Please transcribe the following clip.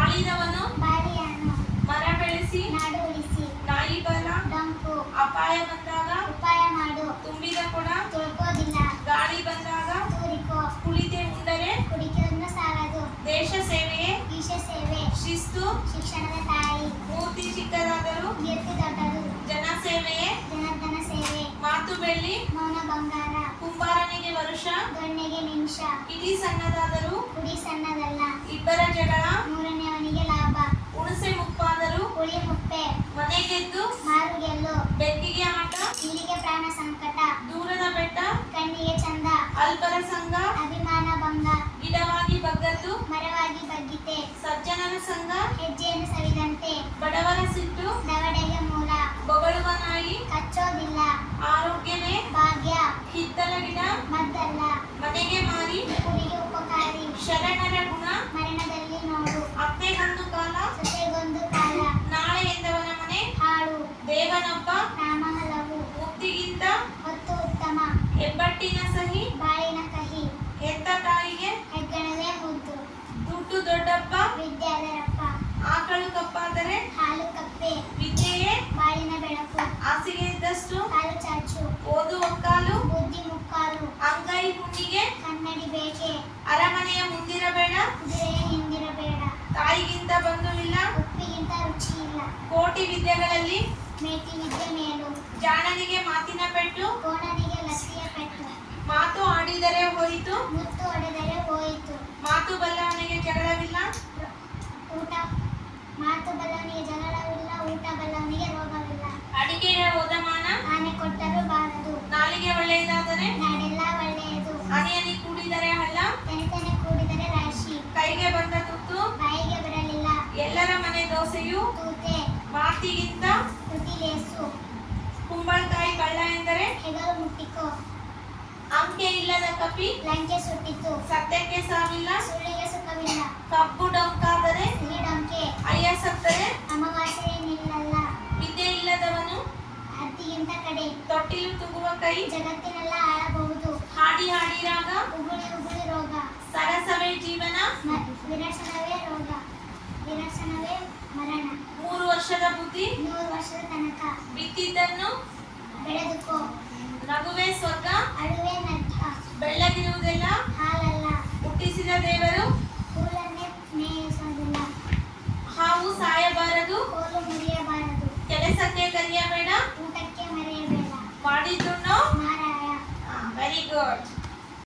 ಆಳಿದವನು ಬಾಳಿಯಾನು, ಮರ ಬೆಳೆಸಿ ನಾಡು ಉಳಿಸಿ, ನಾಯಿ ಬಲ ಡಂಕು, ಅಪಾಯ ಬಂದಾಗ ಉಪಾಯ ಮಾಡು, ತುಂಬಿದ ಕೊಡ ತುಳ್ಕೋದಿಲ್ಲ, ಗಾಳಿ ಬಂದಾಗ ತೂರಿಕೋ, ಕುಳಿತೆ ಉಂಡರೆ ಕುಡಿಕೆಯನ್ನು ಸಾಲದು, ದೇಶ ಸೇವೆಯೇ ಈಶ ಸೇವೆ, ಶಿಸ್ತು ಶಿಕ್ಷಣದ ತಾಯಿ, ಮೂರ್ತಿ ಚಿಕ್ಕದಾದರೂ ಕೀರ್ತಿ ದೊಡ್ಡದು, ಜನ ಸೇವೆಯೇ ಜನಾರ್ದನ ಸೇವೆ, ಮಾತು ಬೆಳ್ಳಿ ಮೌನ ಬಂಗಾರ, ಕುಂಬಾರನಿಗೆ ವರುಷ ದೊಣ್ಣೆಗೆ ನಿಮಿಷ, ಇಡೀ ಸಣ್ಣದಾದರೂ ಕುಡಿ ಸಣ್ಣದಲ್ಲ, ಇಬ್ಬರ ಜಗಳ ಮೂರನೆಯವನಿಗೆ ಲಾಭ, ಹುಣಸೆ ಮುಪ್ಪಾದರೂ ಹುಳಿ ಮುಪ್ಪೆ, ಮನೆ ಗೆದ್ದು ಮಾರು ಗೆಲ್ಲು, ಬೆಕ್ಕಿಗೆ ಆಟ ಇಲ್ಲಿಗೆ ಪ್ರಾಣ ಸಂಕಟ, ದೂರದ ಬೆಟ್ಟ ಕಣ್ಣಿಗೆ ಚಂದ, ಅಲ್ಪರ ಸಂಘ ಅಭಿಮಾನ ಭಂಗ, ಗಿಡವಾಗಿ ಬಗ್ಗದ್ದು ಮರವಾಗಿ ಬಗ್ಗಿತೆ, ಸಜ್ಜನರ ಸಂಘ ಹೆಜ್ಜೆಯನ್ನು ಸವಿದಂತೆ, ಬಡವರ ಸಿಟ್ಟು ದವಡೆಗೆ ಮೂಲ, ಬೊಗಳುವ ನಾಯಿ ಕಚ್ಚೋದಿಲ್ಲ, ಆರೋಗ್ಯವೇ ಭಾಗ್ಯ, ಹಿತ್ತಲ ಗಿಡ ಮದ್ದಲ್ಲ, ಮನೆಗೆ ಮಾರಿ ಕುರಿಗೆ ಉಪಕಾರಿ, ಶರಣರ ಗುಣ ಮರಣದಲ್ಲಿ ನೋಡು, ಅತ್ತೆಗೊಂದು ಕಾಲ ಸೊಸೆಗೊಂದು ಕಾಲ, ನಾಳೆ ಎಂದವನ ಮನೆ ಹಾಳು, ದೇವನೊಬ್ಬ ನಾಮ ಹಲವು, ಮುಕ್ತಿಗಿಂತ ಹೊತ್ತು ಉತ್ತಮ, ಹೆಬ್ಬಟ್ಟಿನ ಸಹಿ ಬಾಳಿನ ಕಹಿ, ಹೆತ್ತ ತಾಯಿಗೆ ಹೆಗ್ಗಣವೇ ಮುದ್ದು, ದುಡ್ಡು ದೊಡ್ಡಪ್ಪ ವಿದ್ಯೆ ಅದರಪ್ಪ, ಆಕಳು ಕಪ್ಪಾದರೆ ಹಾಲು ಕಪ್ಪೆ, ವಿದ್ಯೆಯೇ ಬಾಳಿನ ಬೆಳಕು, ಹಾಸಿಗೆ ಇದ್ದಷ್ಟು ಕಾಲು ಚಾಚು, ಓದು ಒಕ್ಕಾಲು ಬುದ್ಧಿ ಮುಕ್ಕಾಲು, ಅಂಗೈ ಹುಣ್ಣಿಗೆ ಕನ್ನಡಿ ಬೇಕೆ, ಅರಮನೆಯ ಮುಂದಿರಬೇಡ ಕುದುರೆಯ ಹಿಂದಿರಬೇಡ, ತಾಯಿಗಿಂತ ಬಂಧುವಿಲ್ಲ ಉಪ್ಪಿಗಿಂತ ರುಚಿ ಇಲ್ಲ, ಕೋಟಿ ವಿದ್ಯೆಗಳಲ್ಲಿ ಮೇಟಿ ವಿದ್ಯೆ ಮೇಲು, ಜಾಣನಿಗೆ ಮಾತಿನ ಪೆಟ್ಟು ಕೋಣನಿಗೆ ಲತ್ತಿಯ ಪೆಟ್ಟು, ಮಾತು ಆಡಿದರೆ ಹೋಯಿತು ಮುತ್ತು ಹೊಡೆದರೆ ಹೋಯಿತು, ಮಾತು ಬಲ್ಲವನಿಗೆ ಜಗಳವಿಲ್ಲ ಊಟ ಮಾತು ಬಲ್ಲವನಿಗೆ ಜಗಳವಿಲ್ಲ, ಊಟ ಬಲ್ಲವನಿಗೆ ರೋಗವಿಲ್ಲ, ಅಡಿಕೆಗೆ ಹೋದ ಮಾನ ಆನೆ ಕೊಟ್ಟರೂ ಬಾರದು, ನಾಲಿಗೆ ಒಳ್ಳೆಯದಾದರೆ ನಾಡೆಲ್ಲ ಒಳ್ಳೆಯದು, ಹನಿ ಹನಿ ಕೂಡಿದರೆ ಹಳ್ಳ ತೆನೆ ಕುಡಿದರೆ ರಾಶಿ, ಕೈಗೆ ಬಂದ ತುತ್ತು ಬಾಯಿಗೆ ಬರಲಿಲ್ಲ, ಎಲ್ಲರ ಮನೆ ದೋಸೆಯು ತೂತೆ, ಮಾತಿಗಿಂತ ಕೃತಿ ಲೇಸು, ಕುಂಬಳಕಾಯಿ ಕಳ್ಳ ಎಂದರೆ ಹೆಗಲು ಮುಟ್ಟಿಕೋ, ಅಂಕೆ ಇಲ್ಲದ ಕಪಿ ಲಂಕೆ ಸುಟ್ಟಿತು, ಸತ್ಯಕ್ಕೆ ಸಾವಿಲ್ಲ ಸುಳ್ಳಿಗೆ ಸುಖವಿಲ್ಲ, ಕಬ್ಬು ಡೊಂಕಾದರೆ ಸಿಹಿ ಡೊಂಕೆ, ಅಯ್ಯ ಸತ್ತರೆ ಅಮಾವಾಸ್ಯೆ ನಿಲ್ಲಲ್ಲ, ವಿದ್ಯೆ ಇಲ್ಲದವನು ಹತ್ತಿಗಿಂತ ಕಡೆ, ತೊಟ್ಟಿಲು ತೂಗುವ ಕೈ ಜಗತ್ತಿನೆಲ್ಲ ಆಳಬಹುದು, ಹಾಡಿ ಹಾಡಿರಾಗ ಉಗುಳಿ ಉಗುಳಿ ರೋಗ, ಸರಸವೇ ಜೀವನ ವಿರಸನವೇ ರೋಗ, ವಿರಸನವೇ ಮರಣ, 3 ವರ್ಷದ ಬುದ್ಧಿ 100 ವರ್ಷದ ತನಕ, ಬಿತ್ತಿದ್ದನ್ನು ಬೆಳೆದುಕೋ, ನಗುವೆ ಸ್ವರ್ಗ ಅಳುವೆ ನರ್ಕ, ಬೆಳ್ಳಗಿರುವುದೆಲ್ಲ ಹಾಲಲ್ಲ, ಹುಟ್ಟಿಸಿದ ದೇವರು ಕೂಲನ್ನೇ ಮೇಯಿಸೋದಿಲ್ಲ, ಹಾವು ಸಾಯಬಾರದು ಕೋಲು ಮುರಿಯಬಾರದು, ಕೆಲಸಕ್ಕೆ ಕಲಿಯಬೇಡ ಊಟಕ್ಕೆ ಮರೆಯಬೇಡ, ಮಾಡಿದ್ದುಣ್ಣೋ ಮಾರಾಯ. Very good.